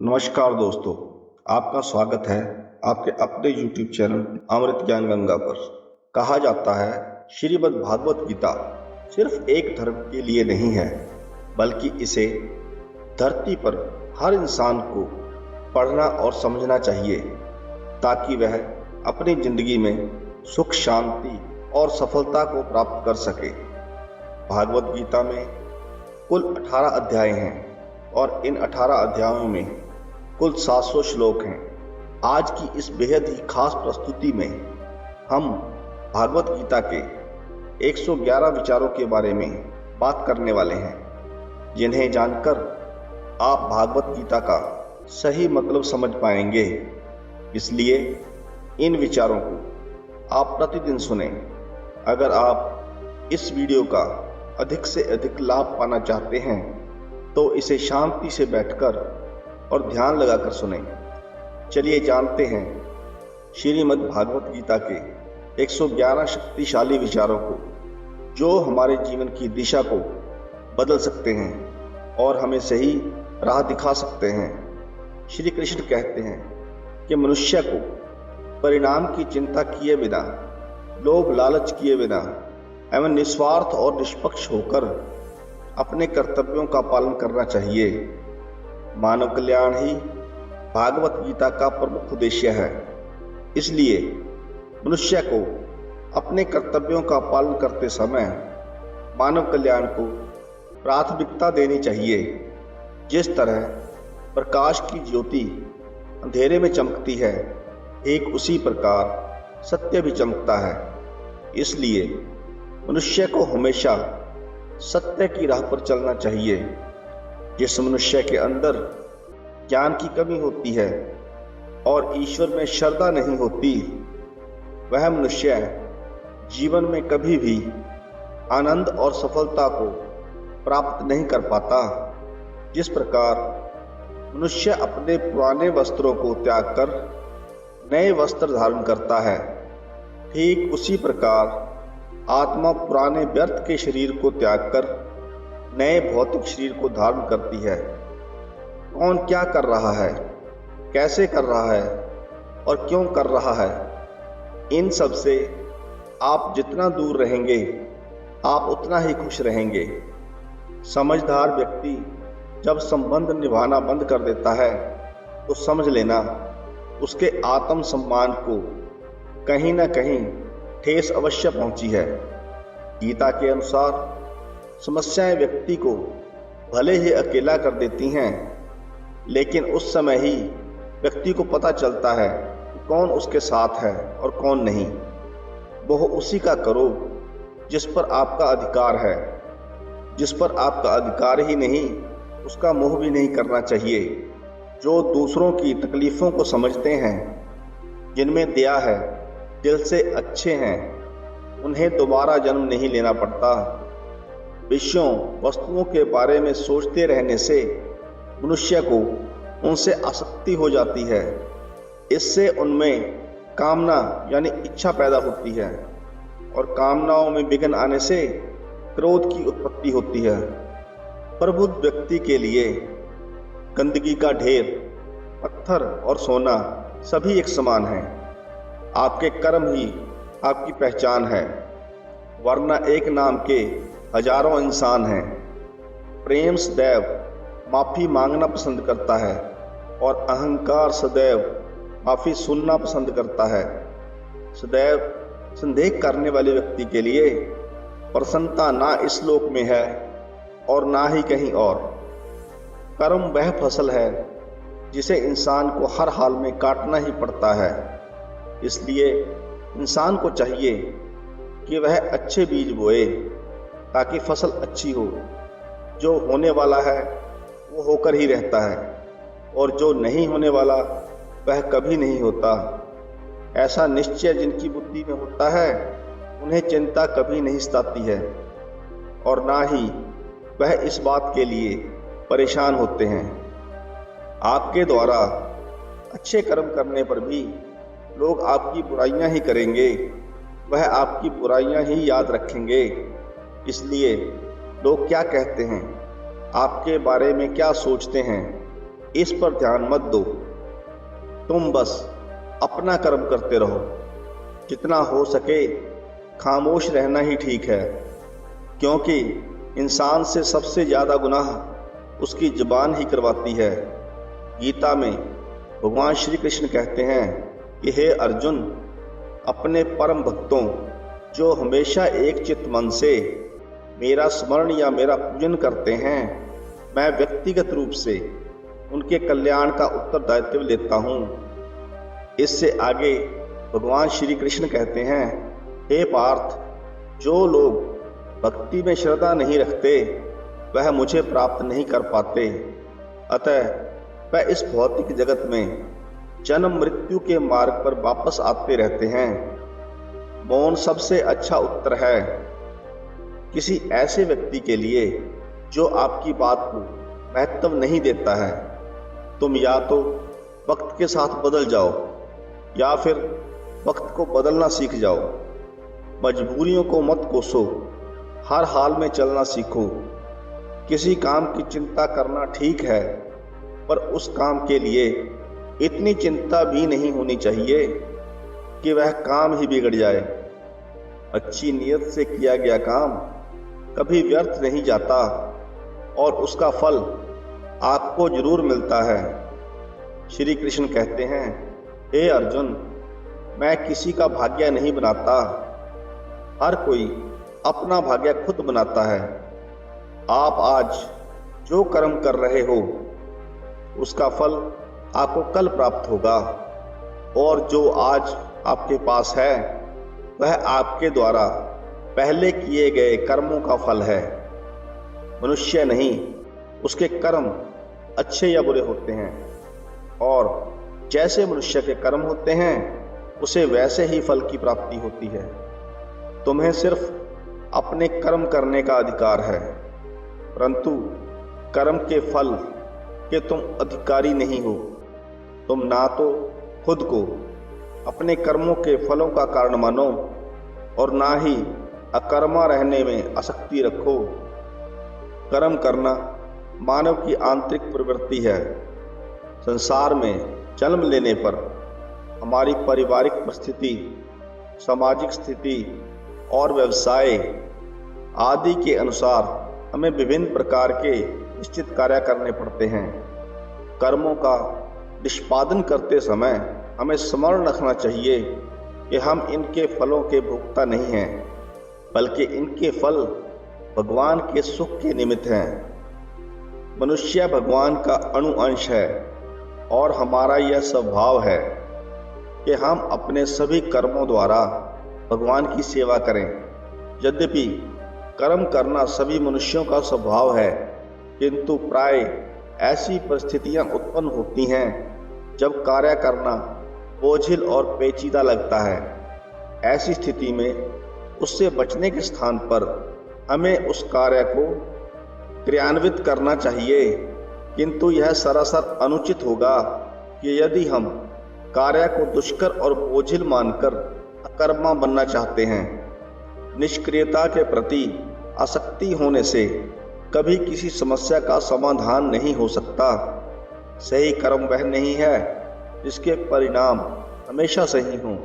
नमस्कार दोस्तों, आपका स्वागत है आपके अपने YouTube चैनल अमृत ज्ञान गंगा पर। कहा जाता है श्रीमद् भागवत गीता सिर्फ एक धर्म के लिए नहीं है, बल्कि इसे धरती पर हर इंसान को पढ़ना और समझना चाहिए ताकि वह अपनी जिंदगी में सुख, शांति और सफलता को प्राप्त कर सके। भागवत गीता में कुल 18 अध्याय हैं और इन 18 अध्यायों में कुल 700 श्लोक हैं। आज की इस बेहद ही खास प्रस्तुति में हम भागवत गीता के 111 विचारों के बारे में बात करने वाले हैं, जिन्हें जानकर आप भागवत गीता का सही मतलब समझ पाएंगे। इसलिए इन विचारों को आप प्रतिदिन सुनें। अगर आप इस वीडियो का अधिक से अधिक लाभ पाना चाहते हैं तो इसे शांति से बैठकर और ध्यान लगाकर सुनें। चलिए जानते हैं श्रीमद् भागवत गीता के 111 शक्तिशाली विचारों को, जो हमारे जीवन की दिशा को बदल सकते हैं और हमें सही राह दिखा सकते हैं। श्री कृष्ण कहते हैं कि मनुष्य को परिणाम की चिंता किए बिना, लोभ लालच किए बिना एवं निस्वार्थ और निष्पक्ष होकर अपने कर्तव्यों का पालन करना चाहिए। मानव कल्याण ही भागवत गीता का प्रमुख उद्देश्य है। इसलिए मनुष्य को अपने कर्तव्यों का पालन करते समय मानव कल्याण को प्राथमिकता देनी चाहिए। जिस तरह प्रकाश की ज्योति अंधेरे में चमकती है, ठीक उसी प्रकार सत्य भी चमकता है। इसलिए मनुष्य को हमेशा सत्य की राह पर चलना चाहिए। जिस मनुष्य के अंदर ज्ञान की कमी होती है और ईश्वर में श्रद्धा नहीं होती, वह मनुष्य जीवन में कभी भी आनंद और सफलता को प्राप्त नहीं कर पाता। जिस प्रकार मनुष्य अपने पुराने वस्त्रों को त्याग कर नए वस्त्र धारण करता है, ठीक उसी प्रकार आत्मा पुराने व्यर्थ के शरीर को त्याग कर नए भौतिक शरीर को धारण करती है। कौन क्या कर रहा है, कैसे कर रहा है और क्यों कर रहा है, इन सब से आप जितना दूर रहेंगे, आप उतना ही खुश रहेंगे। समझदार व्यक्ति जब संबंध निभाना बंद कर देता है तो समझ लेना उसके आत्म सम्मान को कहीं ना कहीं ठेस अवश्य पहुंची है। गीता के अनुसार समस्याएं व्यक्ति को भले ही अकेला कर देती हैं, लेकिन उस समय ही व्यक्ति को पता चलता है कि कौन उसके साथ है और कौन नहीं। वह उसी का करो जिस पर आपका अधिकार है। जिस पर आपका अधिकार ही नहीं, उसका मोह भी नहीं करना चाहिए। जो दूसरों की तकलीफ़ों को समझते हैं, जिनमें दया है, दिल से अच्छे हैं, उन्हें दोबारा जन्म नहीं लेना पड़ता। विषयों, वस्तुओं के बारे में सोचते रहने से मनुष्य को उनसे आसक्ति हो जाती है। इससे उनमें कामना यानी इच्छा पैदा होती है और कामनाओं में विघ्न आने से क्रोध की उत्पत्ति होती है। प्रबुद्ध व्यक्ति के लिए गंदगी का ढेर, पत्थर और सोना सभी एक समान हैं। आपके कर्म ही आपकी पहचान है, वरना एक नाम के हजारों इंसान हैं। प्रेम सदैव माफ़ी मांगना पसंद करता है और अहंकार सदैव माफ़ी सुनना पसंद करता है। सदैव संदेह करने वाले व्यक्ति के लिए प्रसन्नता ना इस लोक में है और ना ही कहीं और। कर्म वह फसल है जिसे इंसान को हर हाल में काटना ही पड़ता है। इसलिए इंसान को चाहिए कि वह अच्छे बीज बोए ताकि फसल अच्छी हो। जो होने वाला है वो होकर ही रहता है और जो नहीं होने वाला वह कभी नहीं होता। ऐसा निश्चय जिनकी बुद्धि में होता है, उन्हें चिंता कभी नहीं सताती है और ना ही वह इस बात के लिए परेशान होते हैं। आपके द्वारा अच्छे कर्म करने पर भी लोग आपकी बुराइयां ही करेंगे, वह आपकी बुराइयां ही याद रखेंगे। इसलिए लोग क्या कहते हैं, आपके बारे में क्या सोचते हैं, इस पर ध्यान मत दो। तुम बस अपना कर्म करते रहो। जितना हो सके खामोश रहना ही ठीक है, क्योंकि इंसान से सबसे ज़्यादा गुनाह उसकी जुबान ही करवाती है। गीता में भगवान श्री कृष्ण कहते हैं कि हे अर्जुन, अपने परम भक्तों जो हमेशा एक चित्त मन से मेरा स्मरण या मेरा पूजन करते हैं, मैं व्यक्तिगत रूप से उनके कल्याण का उत्तरदायित्व लेता हूँ। इससे आगे भगवान श्री कृष्ण कहते हैं, हे पार्थ, जो लोग भक्ति में श्रद्धा नहीं रखते वह मुझे प्राप्त नहीं कर पाते। अतः वह इस भौतिक जगत में जन्म मृत्यु के मार्ग पर वापस आते रहते हैं। मौन सबसे अच्छा उत्तर है किसी ऐसे व्यक्ति के लिए जो आपकी बात को महत्व नहीं देता है। तुम या तो वक्त के साथ बदल जाओ या फिर वक्त को बदलना सीख जाओ। मजबूरियों को मत कोसो, हर हाल में चलना सीखो। किसी काम की चिंता करना ठीक है, पर उस काम के लिए इतनी चिंता भी नहीं होनी चाहिए कि वह काम ही बिगड़ जाए। अच्छी नीयत से किया गया काम कभी व्यर्थ नहीं जाता और उसका फल आपको जरूर मिलता है। श्री कृष्ण कहते हैं, हे अर्जुन, मैं किसी का भाग्य नहीं बनाता, हर कोई अपना भाग्य खुद बनाता है। आप आज जो कर्म कर रहे हो उसका फल आपको कल प्राप्त होगा, और जो आज आपके पास है वह आपके द्वारा पहले किए गए कर्मों का फल है। मनुष्य नहीं, उसके कर्म अच्छे या बुरे होते हैं, और जैसे मनुष्य के कर्म होते हैं उसे वैसे ही फल की प्राप्ति होती है। तुम्हें सिर्फ अपने कर्म करने का अधिकार है, परंतु कर्म के फल के तुम अधिकारी नहीं हो। तुम ना तो खुद को अपने कर्मों के फलों का कारण मानो और ना ही अकर्मा रहने में आसक्ति रखो। कर्म करना मानव की आंतरिक प्रवृत्ति है। संसार में जन्म लेने पर हमारी पारिवारिक परिस्थिति, सामाजिक स्थिति और व्यवसाय आदि के अनुसार हमें विभिन्न प्रकार के निश्चित कार्य करने पड़ते हैं। कर्मों का निष्पादन करते समय हमें स्मरण रखना चाहिए कि हम इनके फलों के भोक्ता नहीं हैं, बल्कि इनके फल भगवान के सुख के निमित्त हैं। मनुष्य भगवान का अणु अंश है और हमारा यह स्वभाव है कि हम अपने सभी कर्मों द्वारा भगवान की सेवा करें। यद्यपि कर्म करना सभी मनुष्यों का स्वभाव है, किंतु प्राय ऐसी परिस्थितियां उत्पन्न होती हैं जब कार्य करना बोझिल और पेचीदा लगता है। ऐसी स्थिति में उससे बचने के स्थान पर हमें उस कार्य को क्रियान्वित करना चाहिए, किंतु यह सरासर अनुचित होगा कि यदि हम कार्य को दुष्कर और बोझिल मानकर अकर्मा बनना चाहते हैं। निष्क्रियता के प्रति आसक्ति होने से कभी किसी समस्या का समाधान नहीं हो सकता। सही कर्म वह नहीं है जिसके परिणाम हमेशा सही हों,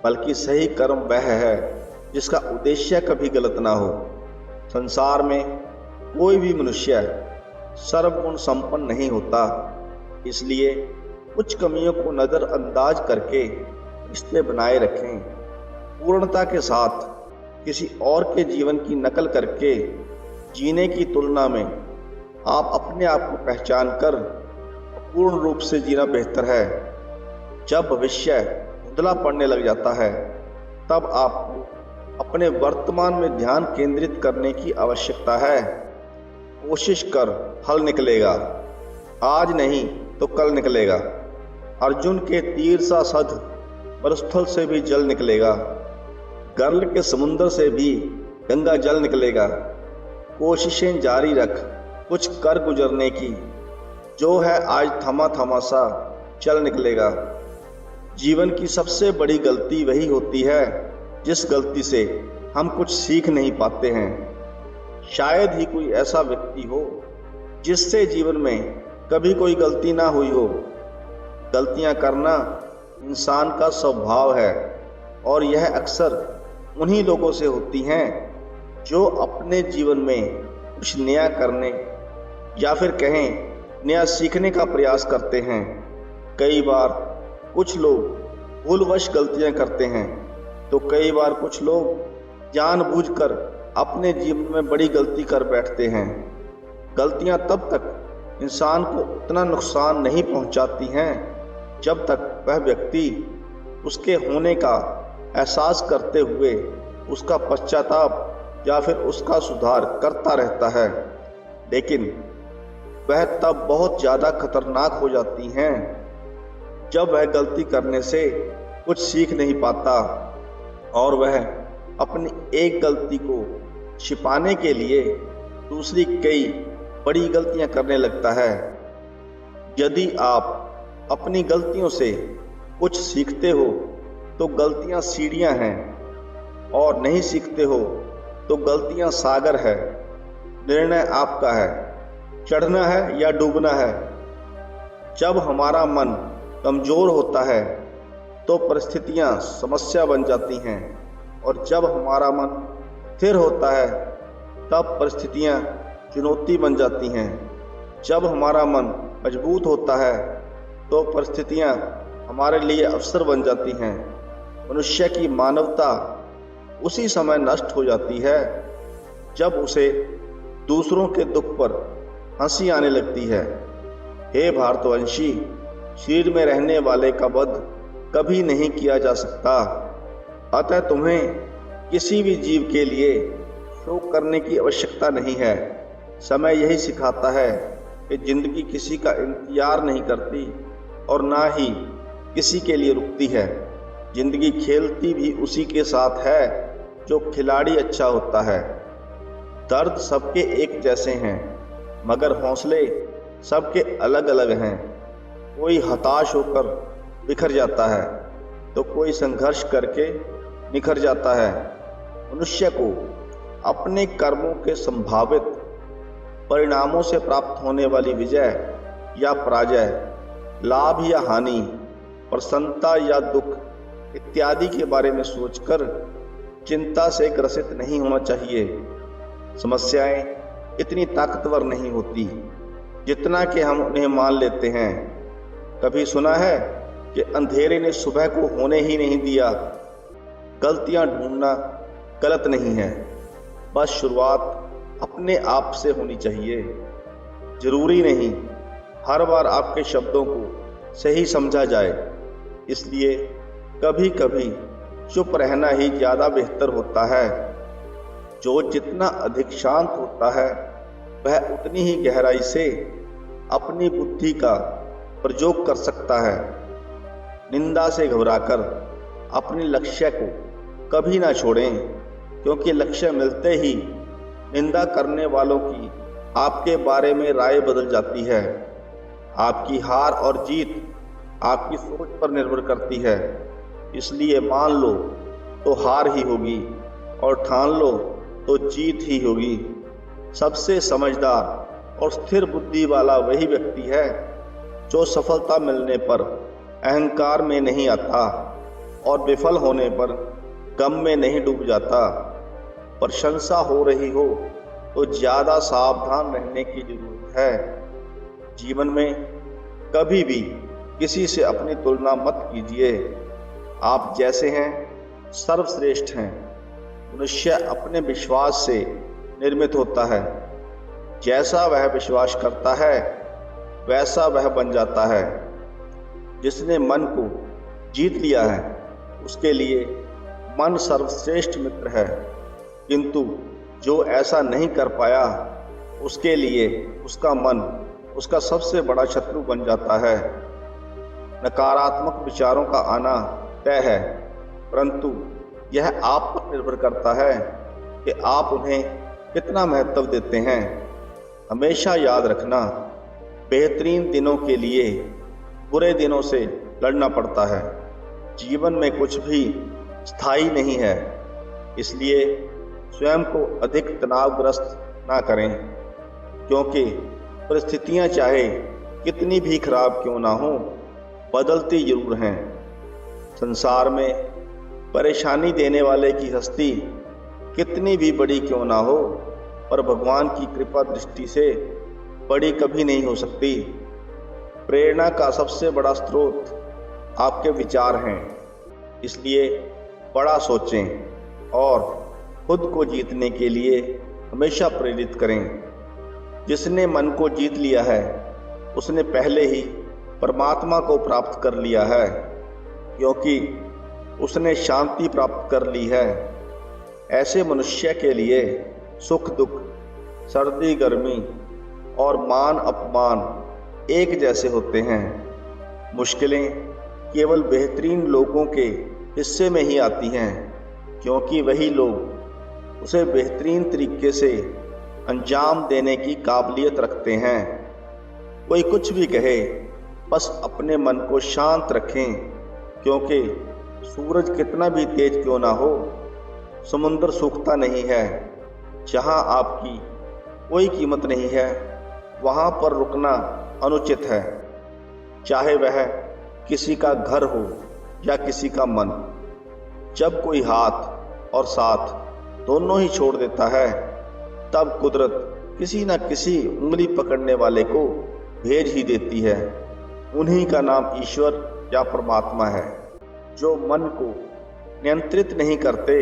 बल्कि सही कर्म वह है जिसका उद्देश्य कभी गलत ना हो। संसार में कोई भी मनुष्य सर्वगुण संपन्न नहीं होता, इसलिए कुछ कमियों को नज़रअंदाज करके रिश्ते बनाए रखें। पूर्णता के साथ किसी और के जीवन की नकल करके जीने की तुलना में आप अपने आप को पहचान कर पूर्ण रूप से जीना बेहतर है। जब भविष्य धुंधला पड़ने लग जाता है, तब आपको अपने वर्तमान में ध्यान केंद्रित करने की आवश्यकता है। कोशिश कर, फल निकलेगा। आज नहीं तो कल निकलेगा। अर्जुन के तीर सा सध मरुस्थल से भी जल निकलेगा। गर्ल के समुंदर से भी गंगा जल निकलेगा। कोशिशें जारी रख, कुछ कर गुजरने की। जो है आज थमा थमा सा चल निकलेगा। जीवन की सबसे बड़ी गलती वही होती है जिस गलती से हम कुछ सीख नहीं पाते हैं। शायद ही कोई ऐसा व्यक्ति हो जिससे जीवन में कभी कोई गलती ना हुई हो। गलतियां करना इंसान का स्वभाव है और यह अक्सर उन्हीं लोगों से होती हैं जो अपने जीवन में कुछ नया करने या फिर कहें नया सीखने का प्रयास करते हैं। कई बार कुछ लोग भूलवश गलतियां करते हैं तो कई बार कुछ लोग जानबूझकर अपने जीवन में बड़ी गलती कर बैठते हैं। गलतियां तब तक इंसान को उतना नुकसान नहीं पहुंचाती हैं जब तक वह व्यक्ति उसके होने का एहसास करते हुए उसका पश्चाताप या फिर उसका सुधार करता रहता है, लेकिन वह तब बहुत ज़्यादा खतरनाक हो जाती हैं जब वह गलती करने से कुछ सीख नहीं पाता और वह अपनी एक गलती को छिपाने के लिए दूसरी कई बड़ी गलतियां करने लगता है। यदि आप अपनी गलतियों से कुछ सीखते हो तो गलतियां सीढ़ियां हैं और नहीं सीखते हो तो गलतियां सागर है। निर्णय आपका है, चढ़ना है या डूबना है। जब हमारा मन कमजोर होता है तो परिस्थितियां समस्या बन जाती हैं और जब हमारा मन स्थिर होता है तब परिस्थितियां चुनौती बन जाती हैं। जब हमारा मन मजबूत होता है तो परिस्थितियां हमारे लिए अवसर बन जाती हैं। मनुष्य की मानवता उसी समय नष्ट हो जाती है जब उसे दूसरों के दुख पर हंसी आने लगती है। हे भारतवंशी, शरीर में रहने वाले का वध कभी नहीं किया जा सकता, अतः तुम्हें किसी भी जीव के लिए शोक करने की आवश्यकता नहीं है। समय यही सिखाता है कि जिंदगी किसी का इंतजार नहीं करती और ना ही किसी के लिए रुकती है। जिंदगी खेलती भी उसी के साथ है जो खिलाड़ी अच्छा होता है। दर्द सबके एक जैसे हैं मगर हौसले सबके अलग अलग हैं। कोई हताश होकर बिखर जाता है तो कोई संघर्ष करके निखर जाता है। मनुष्य को अपने कर्मों के संभावित परिणामों से प्राप्त होने वाली विजय या पराजय, लाभ या हानि, प्रसन्नता या दुख इत्यादि के बारे में सोचकर चिंता से ग्रसित नहीं होना चाहिए। समस्याएं इतनी ताकतवर नहीं होती जितना कि हम उन्हें मान लेते हैं। कभी सुना है कि अंधेरे ने सुबह को होने ही नहीं दिया। गलतियां ढूंढना गलत नहीं है, बस शुरुआत अपने आप से होनी चाहिए। जरूरी नहीं हर बार आपके शब्दों को सही समझा जाए, इसलिए कभी कभी चुप रहना ही ज़्यादा बेहतर होता है। जो जितना अधिक शांत होता है वह उतनी ही गहराई से अपनी बुद्धि का प्रयोग कर सकता है। निंदा से घबराकर अपने लक्ष्य को कभी ना छोड़ें, क्योंकि लक्ष्य मिलते ही निंदा करने वालों की आपके बारे में राय बदल जाती है। आपकी हार और जीत आपकी सोच पर निर्भर करती है, इसलिए मान लो तो हार ही होगी और ठान लो तो जीत ही होगी। सबसे समझदार और स्थिर बुद्धि वाला वही व्यक्ति है जो सफलता मिलने पर अहंकार में नहीं आता और विफल होने पर गम में नहीं डूब जाता। प्रशंसा हो रही हो तो ज़्यादा सावधान रहने की जरूरत है। जीवन में कभी भी किसी से अपनी तुलना मत कीजिए। आप जैसे हैं सर्वश्रेष्ठ हैं। मनुष्य अपने विश्वास से निर्मित होता है। जैसा वह विश्वास करता है वैसा वह बन जाता है। जिसने मन को जीत लिया है उसके लिए मन सर्वश्रेष्ठ मित्र है, किंतु जो ऐसा नहीं कर पाया उसके लिए उसका मन उसका सबसे बड़ा शत्रु बन जाता है। नकारात्मक विचारों का आना तय है, परंतु यह आप पर निर्भर करता है कि आप उन्हें कितना महत्व देते हैं। हमेशा याद रखना, बेहतरीन दिनों के लिए बुरे दिनों से लड़ना पड़ता है। जीवन में कुछ भी स्थायी नहीं है, इसलिए स्वयं को अधिक तनावग्रस्त ना करें, क्योंकि परिस्थितियां चाहे कितनी भी खराब क्यों ना हो, बदलती जरूर हैं। संसार में परेशानी देने वाले की हस्ती कितनी भी बड़ी क्यों ना हो, पर भगवान की कृपा दृष्टि से बड़ी कभी नहीं हो सकती। प्रेरणा का सबसे बड़ा स्रोत आपके विचार हैं, इसलिए बड़ा सोचें और खुद को जीतने के लिए हमेशा प्रेरित करें। जिसने मन को जीत लिया है उसने पहले ही परमात्मा को प्राप्त कर लिया है, क्योंकि उसने शांति प्राप्त कर ली है। ऐसे मनुष्य के लिए सुख दुख, सर्दी गर्मी और मान अपमान एक जैसे होते हैं। मुश्किलें केवल बेहतरीन लोगों के हिस्से में ही आती हैं, क्योंकि वही लोग उसे बेहतरीन तरीके से अंजाम देने की काबिलियत रखते हैं। कोई कुछ भी कहे, बस अपने मन को शांत रखें, क्योंकि सूरज कितना भी तेज क्यों ना हो, समुद्र सूखता नहीं है। जहाँ आपकी कोई कीमत नहीं है, वहाँ पर रुकना अनुचित है, चाहे वह किसी का घर हो या किसी का मन। जब कोई हाथ और साथ दोनों ही छोड़ देता है, तब कुदरत किसी न किसी उंगली पकड़ने वाले को भेज ही देती है। उन्हीं का नाम ईश्वर या परमात्मा है। जो मन को नियंत्रित नहीं करते,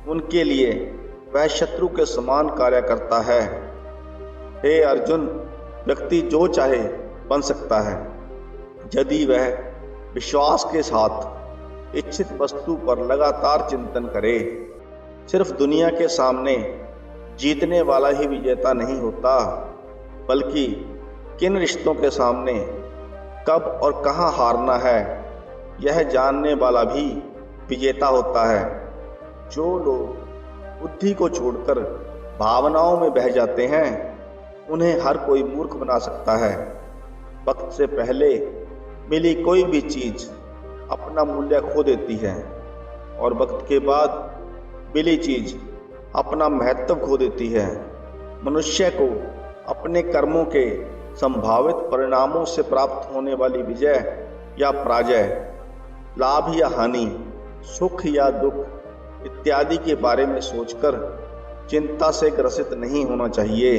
उनके लिए वह शत्रु के समान कार्य करता है। हे अर्जुन, व्यक्ति जो चाहे बन सकता है, यदि वह विश्वास के साथ इच्छित वस्तु पर लगातार चिंतन करे। सिर्फ दुनिया के सामने जीतने वाला ही विजेता नहीं होता, बल्कि किन रिश्तों के सामने कब और कहाँ हारना है, यह जानने वाला भी विजेता होता है। जो लोग बुद्धि को छोड़कर भावनाओं में बह जाते हैं, उन्हें हर कोई मूर्ख बना सकता है। वक्त से पहले मिली कोई भी चीज अपना मूल्य खो देती है, और वक्त के बाद मिली चीज अपना महत्व खो देती है। मनुष्य को अपने कर्मों के संभावित परिणामों से प्राप्त होने वाली विजय या पराजय, लाभ या हानि, सुख या दुख इत्यादि के बारे में सोचकर चिंता से ग्रसित नहीं होना चाहिए।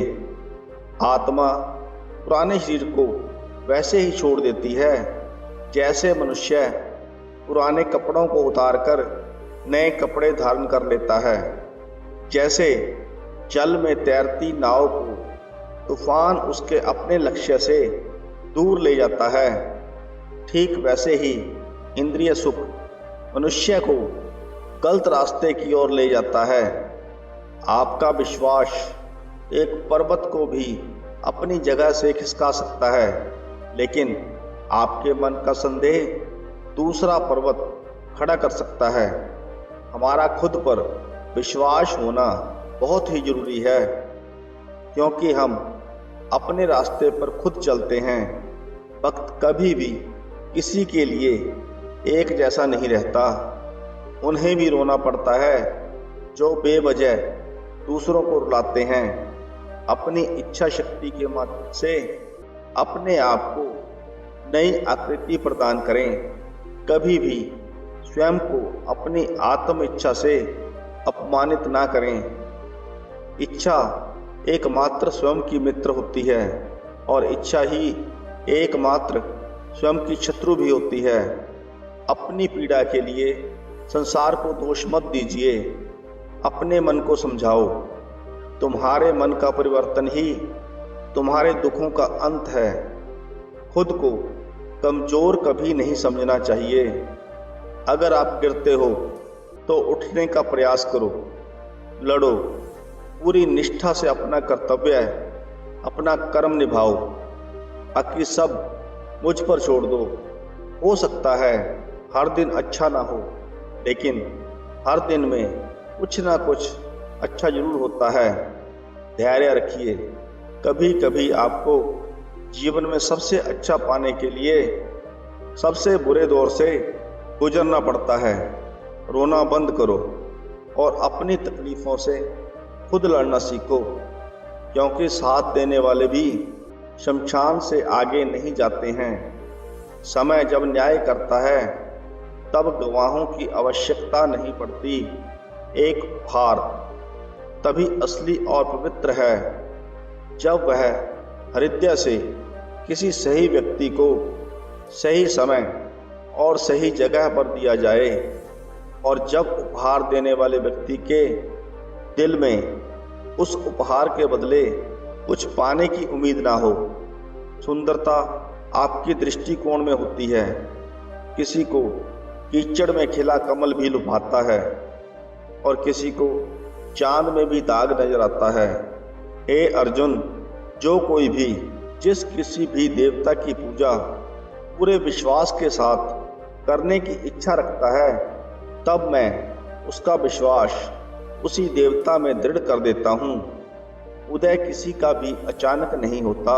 आत्मा पुराने शरीर को वैसे ही छोड़ देती है, जैसे मनुष्य पुराने कपड़ों को उतारकर नए कपड़े धारण कर लेता है। जैसे जल में तैरती नाव को तूफान उसके अपने लक्ष्य से दूर ले जाता है, ठीक वैसे ही इंद्रिय सुख मनुष्य को गलत रास्ते की ओर ले जाता है। आपका विश्वास एक पर्वत को भी अपनी जगह से खिसका सकता है, लेकिन आपके मन का संदेह दूसरा पर्वत खड़ा कर सकता है। हमारा खुद पर विश्वास होना बहुत ही जरूरी है, क्योंकि हम अपने रास्ते पर खुद चलते हैं। वक्त कभी भी किसी के लिए एक जैसा नहीं रहता। उन्हें भी रोना पड़ता है जो बेवजह दूसरों को रुलाते हैं। अपनी इच्छा शक्ति के माध्यम से अपने आप को नई आकृति प्रदान करें। कभी भी स्वयं को अपनी आत्म इच्छा से अपमानित ना करें। इच्छा एकमात्र स्वयं की मित्र होती है, और इच्छा ही एकमात्र स्वयं की शत्रु भी होती है। अपनी पीड़ा के लिए संसार को दोष मत दीजिए, अपने मन को समझाओ। तुम्हारे मन का परिवर्तन ही तुम्हारे दुखों का अंत है। खुद को कमजोर कभी नहीं समझना चाहिए। अगर आप गिरते हो तो उठने का प्रयास करो, लड़ो, पूरी निष्ठा से अपना कर्तव्य, अपना कर्म निभाओ। बाकी सब मुझ पर छोड़ दो। हो सकता है हर दिन अच्छा ना हो, लेकिन हर दिन में कुछ ना कुछ अच्छा जरूर होता है। धैर्य रखिए। कभी कभी आपको जीवन में सबसे अच्छा पाने के लिए सबसे बुरे दौर से गुजरना पड़ता है। रोना बंद करो और अपनी तकलीफ़ों से खुद लड़ना सीखो, क्योंकि साथ देने वाले भी शमशान से आगे नहीं जाते हैं। समय जब न्याय करता है तब गवाहों की आवश्यकता नहीं पड़ती। एक उपहार तभी असली और पवित्र है जब वह हृदय से किसी सही व्यक्ति को सही समय और सही जगह पर दिया जाए, और जब उपहार देने वाले व्यक्ति के दिल में उस उपहार के बदले कुछ पाने की उम्मीद ना हो। सुंदरता आपकी दृष्टिकोण में होती है। किसी को कीचड़ में खिला कमल भी लुभाता है और किसी को चांद में भी दाग नजर आता है। हे अर्जुन, जो कोई भी जिस किसी भी देवता की पूजा पूरे विश्वास के साथ करने की इच्छा रखता है, तब मैं उसका विश्वास उसी देवता में दृढ़ कर देता हूँ। उदय किसी का भी अचानक नहीं होता।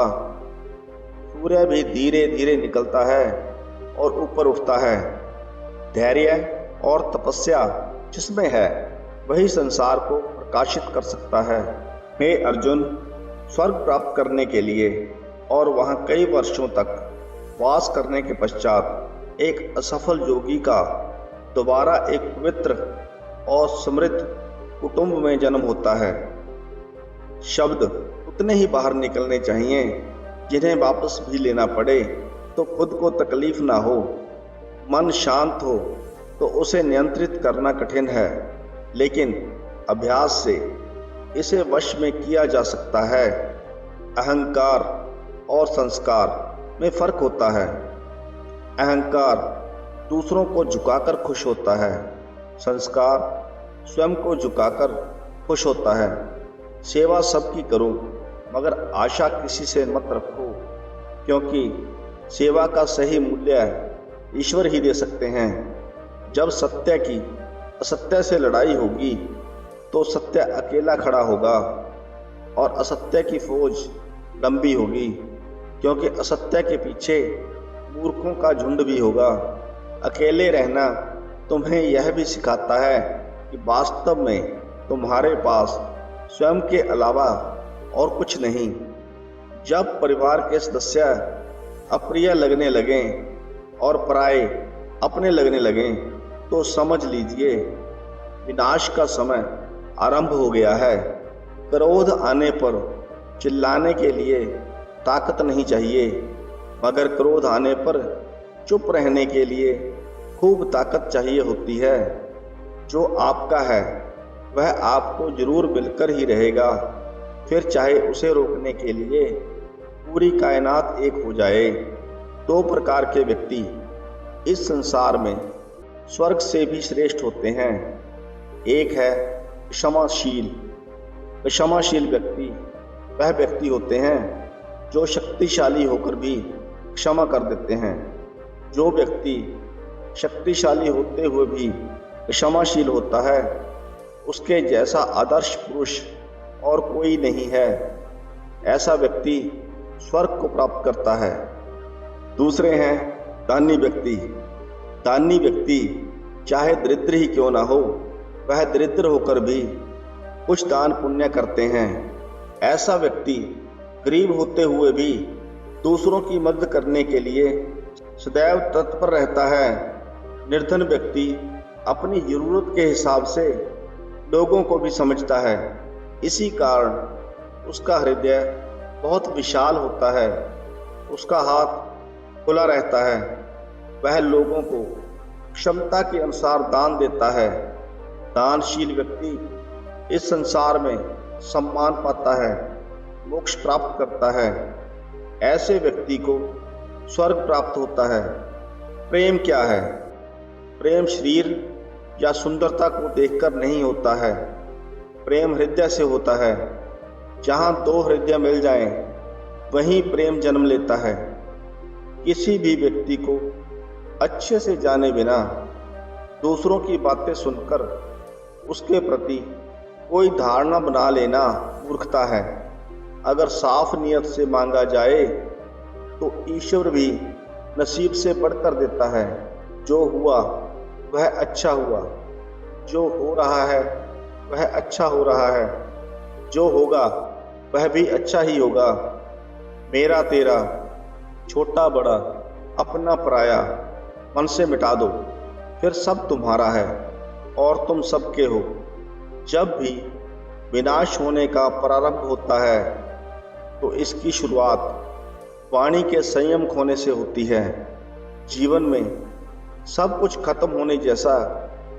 सूर्य भी धीरे धीरे निकलता है और ऊपर उठता है। धैर्य और तपस्या जिसमें है वही संसार को प्रकाशित कर सकता है। हे अर्जुन, स्वर्ग प्राप्त करने के लिए और वहां कई वर्षों तक वास करने के पश्चात एक असफल योगी का दोबारा एक पवित्र और समृद्ध कुटुंब में जन्म होता है। शब्द उतने ही बाहर निकलने चाहिए जिन्हें वापस भी लेना पड़े तो खुद को तकलीफ ना हो। मन शांत हो तो उसे नियंत्रित करना कठिन है, लेकिन अभ्यास से इसे वश में किया जा सकता है। अहंकार और संस्कार में फर्क होता है। अहंकार दूसरों को झुकाकर खुश होता है, संस्कार स्वयं को झुकाकर खुश होता है। सेवा सबकी करो, मगर आशा किसी से मत रखो, क्योंकि सेवा का सही मूल्य ईश्वर ही दे सकते हैं। जब सत्य की असत्य से लड़ाई होगी तो सत्य अकेला खड़ा होगा और असत्य की फौज लंबी होगी, क्योंकि असत्य के पीछे मूर्खों का झुंड भी होगा। अकेले रहना तुम्हें यह भी सिखाता है कि वास्तव में तुम्हारे पास स्वयं के अलावा और कुछ नहीं। जब परिवार के सदस्य अप्रिय लगने लगें और पराये अपने लगने लगें तो समझ लीजिए विनाश का समय आरंभ हो गया है। क्रोध आने पर चिल्लाने के लिए ताकत नहीं चाहिए, मगर क्रोध आने पर चुप रहने के लिए खूब ताकत चाहिए होती है। जो आपका है वह आपको जरूर मिलकर ही रहेगा, फिर चाहे उसे रोकने के लिए पूरी कायनात एक हो जाए। दो प्रकार के व्यक्ति इस संसार में स्वर्ग से भी श्रेष्ठ होते हैं। एक है क्षमाशील। क्षमाशील व्यक्ति वह व्यक्ति होते हैं जो शक्तिशाली होकर भी क्षमा कर देते हैं। जो व्यक्ति शक्तिशाली होते हुए भी क्षमाशील होता है, उसके जैसा आदर्श पुरुष और कोई नहीं है। ऐसा व्यक्ति स्वर्ग को प्राप्त करता है। दूसरे हैं दानी व्यक्ति। दानी व्यक्ति चाहे दरिद्र ही क्यों ना हो, वह दरिद्र होकर भी कुछ दान पुण्य करते हैं। ऐसा व्यक्ति गरीब होते हुए भी दूसरों की मदद करने के लिए सदैव तत्पर रहता है। निर्धन व्यक्ति अपनी जरूरत के हिसाब से लोगों को भी समझता है, इसी कारण उसका हृदय बहुत विशाल होता है। उसका हाथ खुला रहता है। वह लोगों को क्षमता के अनुसार दान देता है। दानशील व्यक्ति इस संसार में सम्मान पाता है, मोक्ष प्राप्त करता है। ऐसे व्यक्ति को स्वर्ग प्राप्त होता है। प्रेम क्या है? प्रेम शरीर या सुंदरता को देखकर नहीं होता है। प्रेम हृदय से होता है। जहाँ दो हृदय मिल जाएं, वहीं प्रेम जन्म लेता है। किसी भी व्यक्ति को अच्छे से जाने बिना दूसरों की बातें सुनकर उसके प्रति कोई धारणा बना लेना मूर्खता है। अगर साफ नियत से मांगा जाए तो ईश्वर भी नसीब से बढ़कर देता है। जो हुआ वह अच्छा हुआ, जो हो रहा है वह अच्छा हो रहा है, जो होगा वह भी अच्छा ही होगा। मेरा तेरा, छोटा बड़ा, अपना पराया, मन से मिटा दो, फिर सब तुम्हारा है और तुम सबके हो। जब भी विनाश होने का प्रारंभ होता है तो इसकी शुरुआत वाणी के संयम खोने से होती है। जीवन में सब कुछ खत्म होने जैसा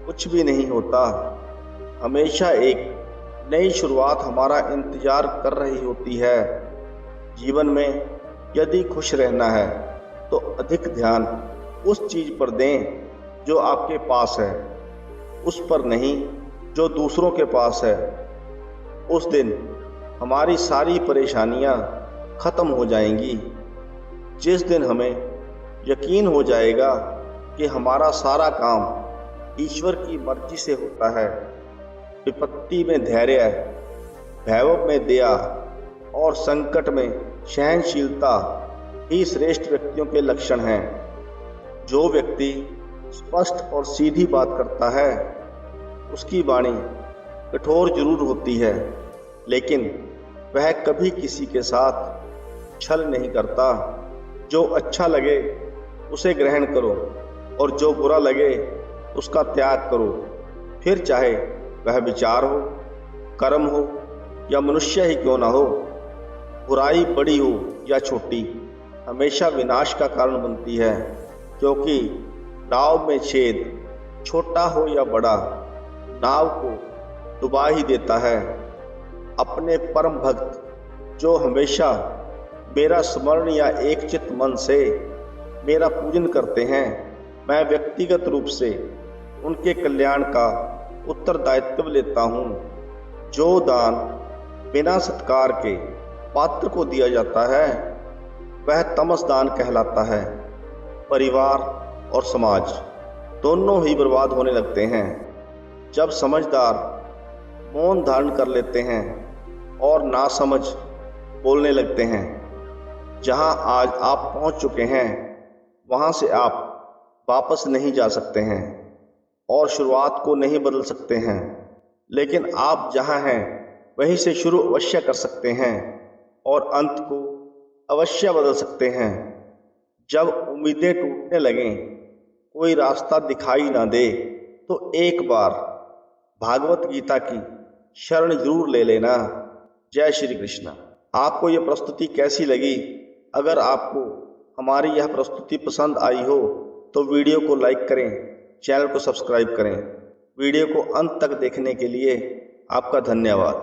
कुछ भी नहीं होता। हमेशा एक नई शुरुआत हमारा इंतजार कर रही होती है। जीवन में यदि खुश रहना है तो अधिक ध्यान उस चीज पर दें जो आपके पास है, उस पर नहीं जो दूसरों के पास है। उस दिन हमारी सारी परेशानियां खत्म हो जाएंगी। जिस दिन हमें यकीन हो जाएगा कि हमारा सारा काम ईश्वर की मर्जी से होता है। विपत्ति में धैर्य, वैभव में दया और संकट में सहनशीलता ही श्रेष्ठ व्यक्तियों के लक्षण हैं। जो व्यक्ति स्पष्ट और सीधी बात करता है उसकी वाणी कठोर जरूर होती है, लेकिन वह कभी किसी के साथ छल नहीं करता। जो अच्छा लगे उसे ग्रहण करो और जो बुरा लगे उसका त्याग करो। फिर चाहे वह विचार हो, कर्म हो या मनुष्य ही क्यों ना हो, बुराई बड़ी हो या छोटी हमेशा विनाश का कारण बनती है, क्योंकि नाव में छेद छोटा हो या बड़ा नाव को डुबा ही देता है। अपने परम भक्त जो हमेशा मेरा स्मरण या एक चित्त मन से मेरा पूजन करते हैं, मैं व्यक्तिगत रूप से उनके कल्याण का उत्तरदायित्व लेता हूँ। जो दान बिना सत्कार के पात्र को दिया जाता है वह तमस दान कहलाता है। परिवार और समाज दोनों ही बर्बाद होने लगते हैं जब समझदार मौन धारण कर लेते हैं और नासमझ बोलने लगते हैं। जहां आज आप पहुंच चुके हैं वहां से आप वापस नहीं जा सकते हैं और शुरुआत को नहीं बदल सकते हैं, लेकिन आप जहां हैं वहीं से शुरू अवश्य कर सकते हैं और अंत को अवश्य बदल सकते हैं। जब उम्मीदें टूटने लगें, कोई रास्ता दिखाई ना दे, तो एक बार भागवत गीता की शरण जरूर ले लेना। जय श्री कृष्ण। आपको यह प्रस्तुति कैसी लगी? अगर आपको हमारी यह प्रस्तुति पसंद आई हो तो वीडियो को लाइक करें, चैनल को सब्सक्राइब करें। वीडियो को अंत तक देखने के लिए आपका धन्यवाद।